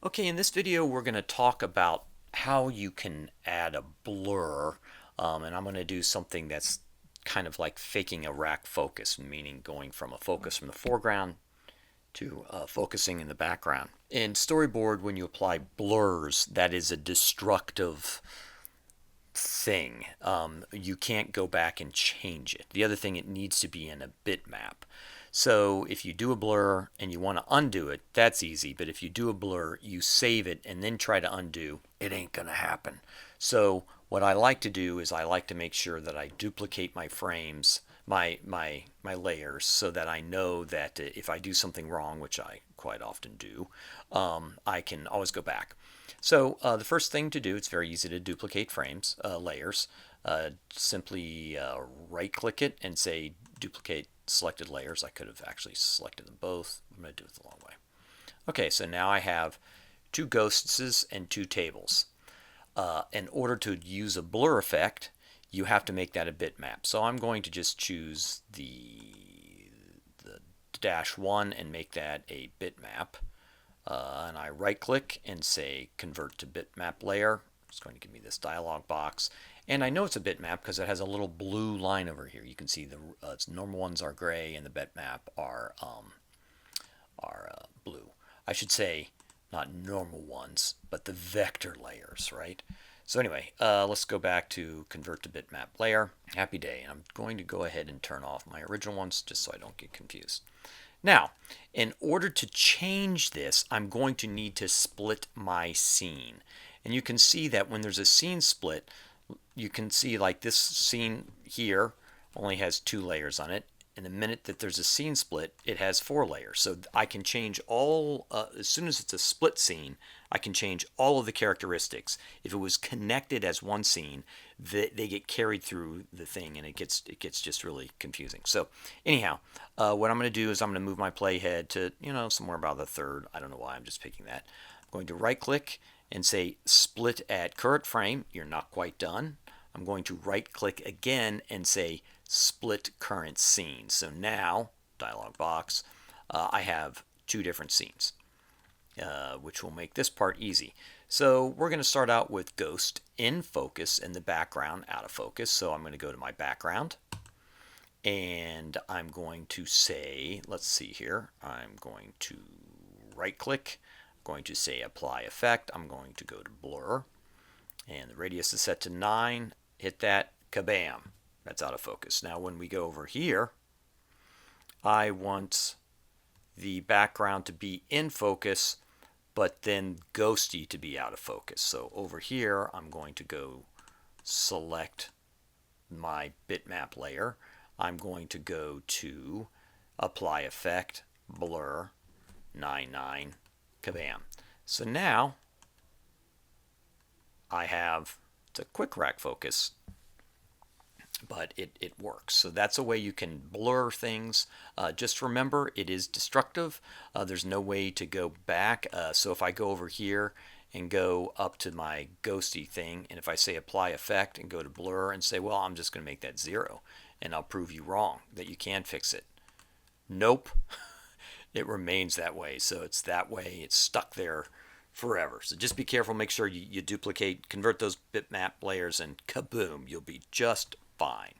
Okay, in this video we're going to talk about how you can add a blur, and I'm going to do something that's kind of like faking a rack focus, meaning going from a focus from the foreground to focusing in the background. In Storyboard, when you apply blurs, that is a destructive thing. You can't go back and change it. The other thing, it needs to be in a bitmap. So if you do a blur and you want to undo it, that's easy. But if you do a blur, you save it and then try to undo, it ain't going to happen. So what I like to do is I like to make sure that I duplicate my frames, my layers, so that I know that if I do something wrong, which I quite often do, I can always go back. So the first thing to do, it's very easy to duplicate frames, layers. Simply right click it and say duplicate selected layers. I could have actually selected them both. I'm going to do it the long way. Okay, so now I have two ghosts and two tables. In order to use a blur effect, you have to make that a bitmap. So I'm going to just choose the -1 and make that a bitmap. And I right click and say convert to bitmap layer. It's going to give me this dialog box. And I know it's a bitmap because it has a little blue line over here. You can see the normal ones are gray and the bitmap are blue. I should say not normal ones, but the vector layers, right? So anyway, let's go back to convert to bitmap layer. Happy day. And I'm going to go ahead and turn off my original ones just so I don't get confused. Now, in order to change this, I'm going to need to split my scene. And you can see that when there's a scene split, you can see like this scene here only has 2 layers on it. And the minute that there's a scene split, it has 4 layers. So I can change all, as soon as it's a split scene, I can change all of the characteristics. If it was connected as one scene, they get carried through the thing, and it gets just really confusing. So anyhow, what I'm going to do is I'm going to move my playhead to, somewhere about the third. I don't know why I'm just picking that. I'm going to right click and say split at current frame. You're not quite done. I'm going to right click again and say split current scene. So now, dialog box, I have 2 different scenes, which will make this part easy. So we're going to start out with ghost in focus and the background out of focus. So I'm going to go to my background and I'm going to say, let's see here, I'm going to right click, I'm going to say apply effect, I'm going to go to blur, and the radius is set to 9, hit that, kabam, that's out of focus. Now when we go over here, I want the background to be in focus, but then ghosty to be out of focus. So over here, I'm going to go select my bitmap layer. I'm going to go to apply effect, blur, 9, kabam. So now I have the quick rack focus, but it works. So that's a way you can blur things. Just remember, it is destructive. There's no way to go back. So if I go over here and go up to my ghosty thing, and if I say apply effect and go to blur and say, well, I'm just going to make that 0, and I'll prove you wrong, that you can fix it. Nope. It remains that way. So it's that way. It's stuck there forever. So just be careful. Make sure you duplicate, convert those bitmap layers, and kaboom, you'll be just fine.